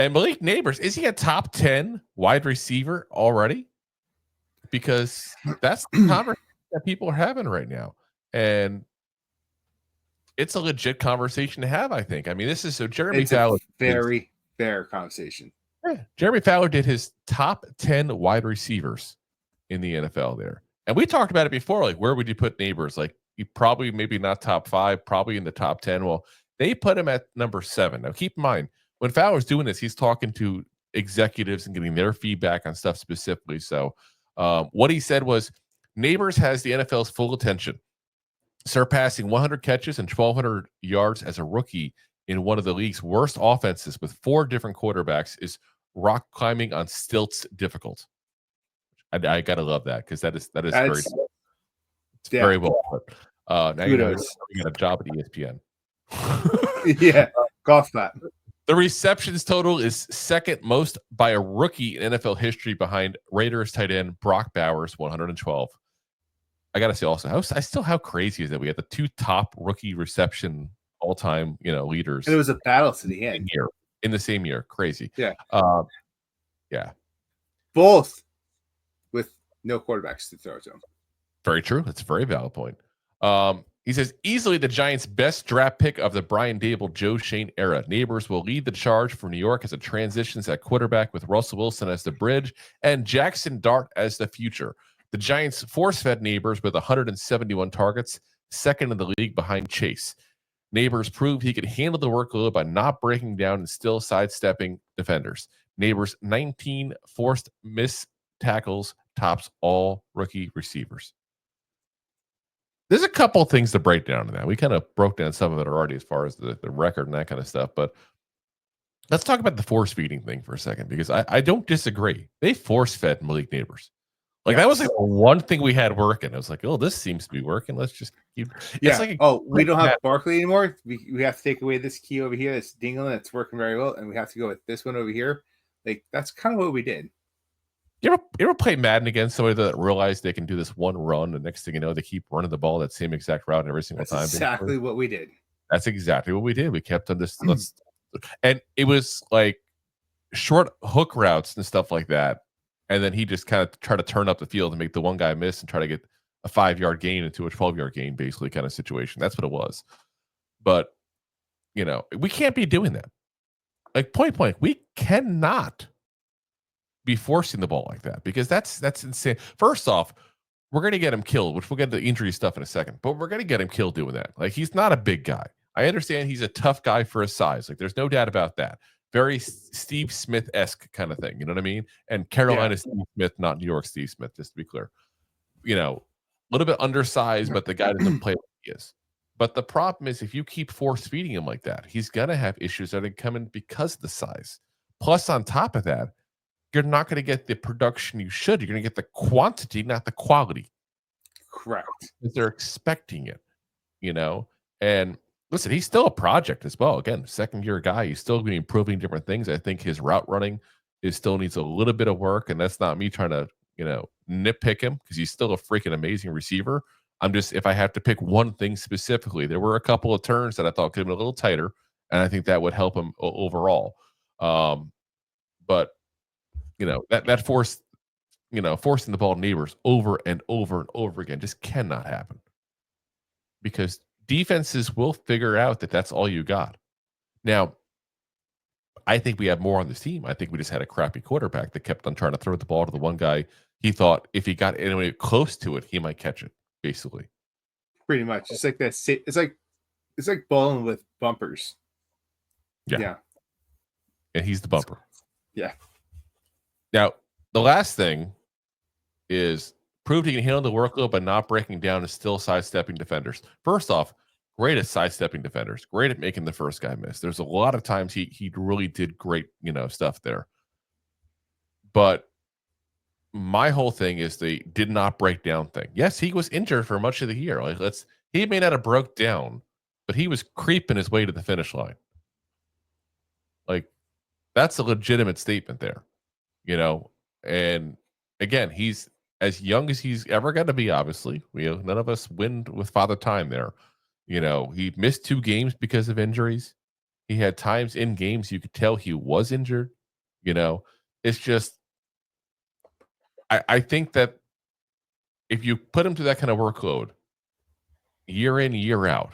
And Malik Nabors, is he a top 10 wide receiver already? Because that's the conversation that people are having right now. And it's a legit conversation to have, I think. I mean, this is so Jeremy Fowler. Very fair conversation. Yeah, Jeremy Fowler did his top 10 wide receivers in the NFL there. And we talked about it before. Like, where would you put Nabors? Like, you probably maybe not top 5, probably in the top 10. Well, they put him at number 7. Now, keep in mind, when Fowler's doing this, he's talking to executives and getting their feedback on stuff specifically. So, what he said was, Nabors has the NFL's full attention, surpassing 100 catches and 1,200 yards as a rookie in one of the league's worst offenses with 4 different quarterbacks is rock climbing on stilts difficult. I gotta love that because that is very well put. Now you got a job at ESPN. Yeah, golf clap. The receptions total is second most by a rookie in NFL history behind Raiders tight end Brock Bowers, 112. I gotta say also, how crazy is that we had the 2 top rookie reception all-time, leaders. And it was a battle to the end. In the same year. Crazy. Yeah. Yeah. Both with no quarterbacks to throw to them. Very true. That's a very valid point. He says, easily the Giants' best draft pick of the Brian Dable, Joe Shane era. Nabors will lead the charge for New York as it transitions at quarterback with Russell Wilson as the bridge and Jackson Dart as the future. The Giants force-fed Nabors with 171 targets, second in the league behind Chase. Nabors proved he could handle the workload by not breaking down and still sidestepping defenders. Nabors' 19 forced missed tackles tops all rookie receivers. There's a couple things to break down in that. We kind of broke down some of it already as far as the record and that kind of stuff. But let's talk about the force feeding thing for a second, because I don't disagree. They force fed Malik Nabors. Like, that was like one thing we had working. I was like, oh, this seems to be working. Let's just keep. Yeah. We don't have Barkley anymore. We have to take away this key over here. That's dingling. That's working very well. And we have to go with this one over here. Like, that's kind of what we did. You ever play Madden against somebody that realized they can do this one run, and next thing you know, they keep running the ball that same exact route every single time? Exactly what we did. That's exactly what we did. We kept on this, and it was like short hook routes and stuff like that. And then he just kind of tried to turn up the field and make the one guy miss and try to get a 5-yard gain into a 12-yard gain, basically, kind of situation. That's what it was. But, we can't be doing that. Like, point blank, we cannot be forcing the ball like that, because that's insane. First off, we're going to get him killed, which we'll get to the injury stuff in a second, but we're going to get him killed doing that. Like, he's not a big guy. I understand he's a tough guy for his size. Like, there's no doubt about that. Very Steve Smith-esque kind of thing. You know what I mean? And Carolina Steve Smith, not New York Steve Smith, just to be clear. A little bit undersized, but the guy doesn't play like he is. But the problem is, if you keep force feeding him like that, he's going to have issues that are coming because of the size. Plus, on top of that, you're not going to get the production you should. You're going to get the quantity, not the quality. Correct. Because they're expecting it, And listen, he's still a project as well. Again, second-year guy. He's still going to be improving different things. I think his route running still needs a little bit of work, and that's not me trying to, nitpick him, because he's still a freaking amazing receiver. I'm just, if I have to pick one thing specifically, there were a couple of turns that I thought could have been a little tighter, and I think that would help him overall. But that force, forcing the ball to Nabors over and over and over again just cannot happen, because defenses will figure out that that's all you got. Now, I think we have more on this team. I think we just had a crappy quarterback that kept on trying to throw the ball to the one guy he thought if he got anywhere close to it, he might catch it, basically. Pretty much. It's like that. It's like bowling with bumpers. Yeah. And he's the bumper. Yeah. Now, the last thing is proved he can handle the workload by not breaking down and still sidestepping defenders. First off, great at sidestepping defenders. Great at making the first guy miss. There's a lot of times he really did great, stuff there. But my whole thing is the did not break down thing. Yes, he was injured for much of the year. Like, he may not have broke down, but he was creeping his way to the finish line. Like, that's a legitimate statement there, And again, he's as young as he's ever going to be. Obviously, none of us win with Father Time there. He missed 2 games because of injuries. He had times in games you could tell he was injured. It's just I think that if you put him to that kind of workload, year in, year out,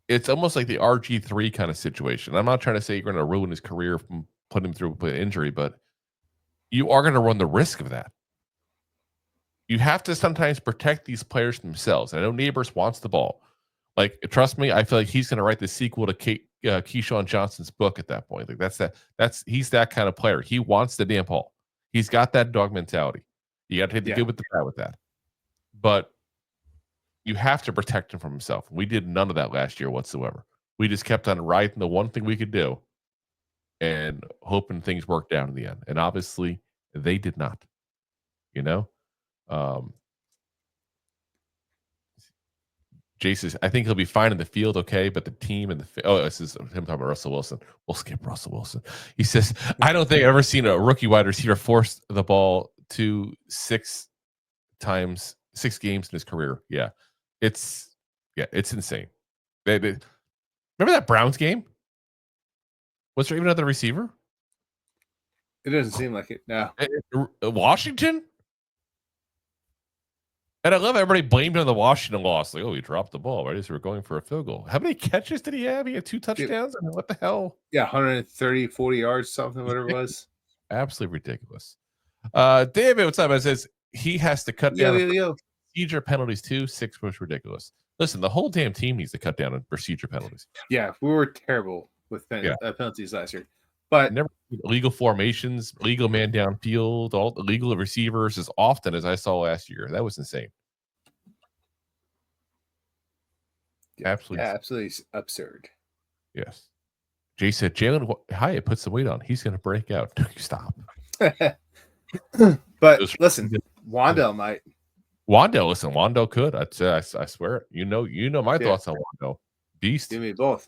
it's almost like the RG3 kind of situation. I'm not trying to say you're going to ruin his career from putting him through an injury, but you are going to run the risk of that. You have to sometimes protect these players themselves. I know Nabors wants the ball. Like, trust me, I feel like he's going to write the sequel to Keyshawn Johnson's book at that point. Like he's that kind of player. He wants the damn ball. He's got that dog mentality. You got to take the good with the bad with that. But you have to protect him from himself. We did none of that last year whatsoever. We just kept on riding the one thing we could do and hoping things worked out in the end. And obviously, they did not. Jace says, I think he'll be fine in the field, okay, but the team and this is him talking about Russell Wilson. We'll skip Russell Wilson. He says, I don't think I've ever seen a rookie wide receiver force the ball to 6 games in his career. Yeah. It's insane. Remember that Browns game? Was there even another receiver? It doesn't seem like it. No. Washington? And I love everybody blamed on the Washington loss. Like, he dropped the ball, right? As we were going for a field goal. How many catches did he have? He had 2 touchdowns? I mean, what the hell? Yeah, 130, 40 yards, something, whatever it was. Absolutely ridiculous. David, what's up? It says he has to cut down procedure penalties too. 6 was ridiculous. Listen, the whole damn team needs to cut down on procedure penalties. Yeah, we were terrible with penalties last year. But never illegal formations, legal man downfield, all the legal receivers as often as I saw last year. That was insane. Absolutely absurd. Yes. Jay said Jalin Hyatt put some weight on. He's going to break out. Stop. But listen, Wan'Dale might. Wan'Dale could. I swear it. You know my thoughts on Wan'Dale. Beast. Give me both.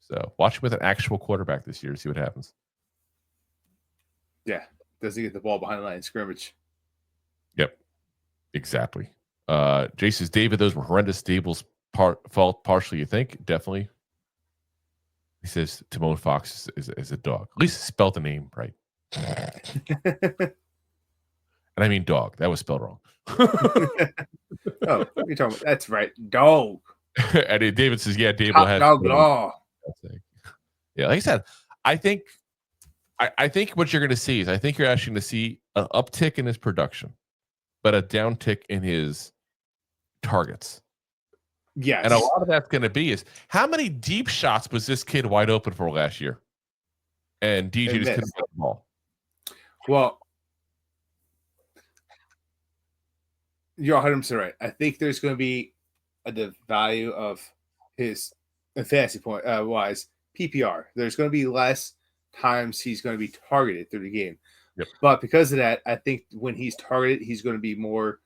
So watch him with an actual quarterback this year. See what happens. Yeah, does he get the ball behind the line of scrimmage? Yep, exactly. Jay says, David, those were horrendous. Dable's fault, partially. You think? Definitely. He says Timon Fox is a dog. At least spell the name right. And I mean dog. That was spelled wrong. Oh, you're talking about, that's right, dog. And David says, yeah, Dable has dog law. Yeah, like I said, I think what you're going to see is you're actually going to see an uptick in his production, but a downtick in his targets. Yes. And a lot of that's going to be is how many deep shots was this kid wide open for last year? And DJ just couldn't get the ball. Well, you're 100% right. I think there's going to be the value of his fantasy point wise PPR. There's going to be less times he's going to be targeted through the game. Yep. But because of that, I think when he's targeted, he's going to be more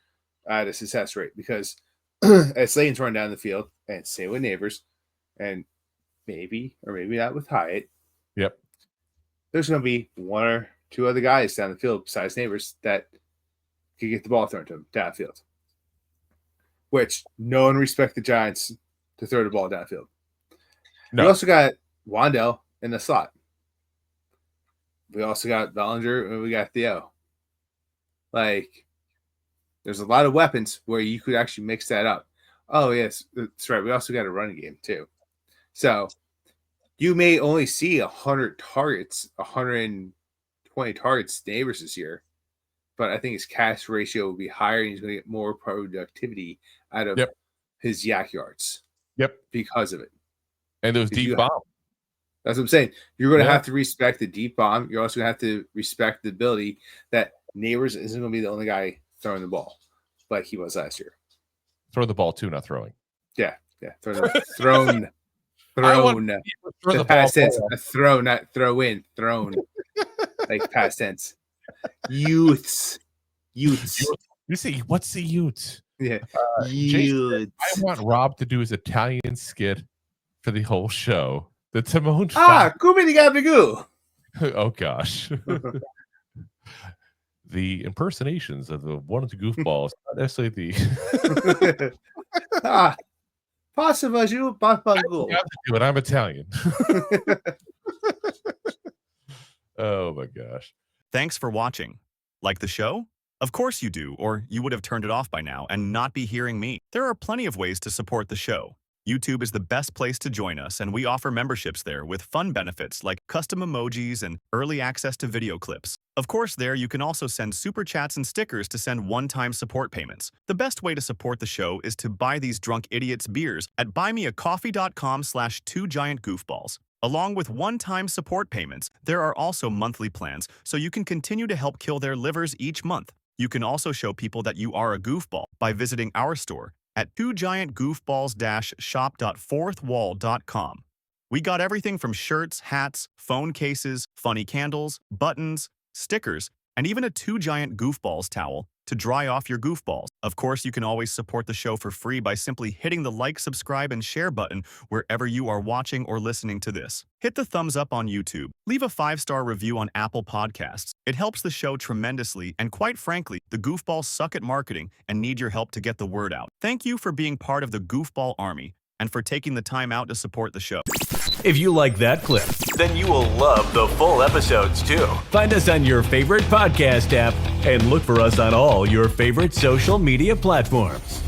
at a success rate because as Slayton's running down the field and same with Nabors and maybe or maybe not with Hyatt. Yep. There's going to be 1 or 2 other guys down the field besides Nabors that could get the ball thrown to him downfield. Which no one respects the Giants to throw the ball downfield. No. We also got Wan'Dale in the slot. We also got Bellinger and we got Theo. Like, there's a lot of weapons where you could actually mix that up. Oh, yes, that's right. We also got a running game, too. So, you may only see 100 targets, 120 targets Nabors this year, but I think his catch ratio will be higher and he's going to get more productivity out of his yak yards. Yep. Because of it. And those deep bombs. That's what I'm saying. You're going to have to respect the deep bomb. You're also going to have to respect the ability that Nabors isn't going to be the only guy throwing the ball like he was last year. Throw the ball too, not throwing. Yeah. Thrown. The past tense. Throw, not throw in. Thrown. Like past tense. Youths. You see, what's the youth? Yeah. Jason, I want Rob to do his Italian skit for the whole show. The Timon. Come di Gabigu. Oh gosh. The impersonations of one of the goofballs, not necessarily the Pasta vagou, bafangul. I have to do it. I'm Italian. Oh my gosh. Thanks for watching. Like the show? Of course you do, or you would have turned it off by now and not be hearing me. There are plenty of ways to support the show. YouTube is the best place to join us, and we offer memberships there with fun benefits like custom emojis and early access to video clips. Of course, there you can also send super chats and stickers to send one-time support payments. The best way to support the show is to buy these drunk idiots beers at buymeacoffee.com/2giantgoofballs. Along with one-time support payments, there are also monthly plans, so you can continue to help kill their livers each month. You can also show people that you are a goofball by visiting our store at 2giantgoofballs-shop.fourthwall.com. We got everything from shirts, hats, phone cases, funny candles, buttons, stickers, and even a 2 Giant Goofballs towel to dry off your goofballs. Of course, you can always support the show for free by simply hitting the like, subscribe, and share button wherever you are watching or listening to this. Hit the thumbs up on YouTube. Leave a 5-star review on Apple Podcasts. It helps the show tremendously, and quite frankly, the Goofballs suck at marketing and need your help to get the word out. Thank you for being part of the Goofball Army and for taking the time out to support the show. If you like that clip, then you will love the full episodes too. Find us on your favorite podcast app and look for us on all your favorite social media platforms.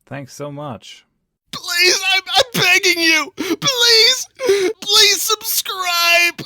Thanks so much. Please, I'm begging you. Please subscribe.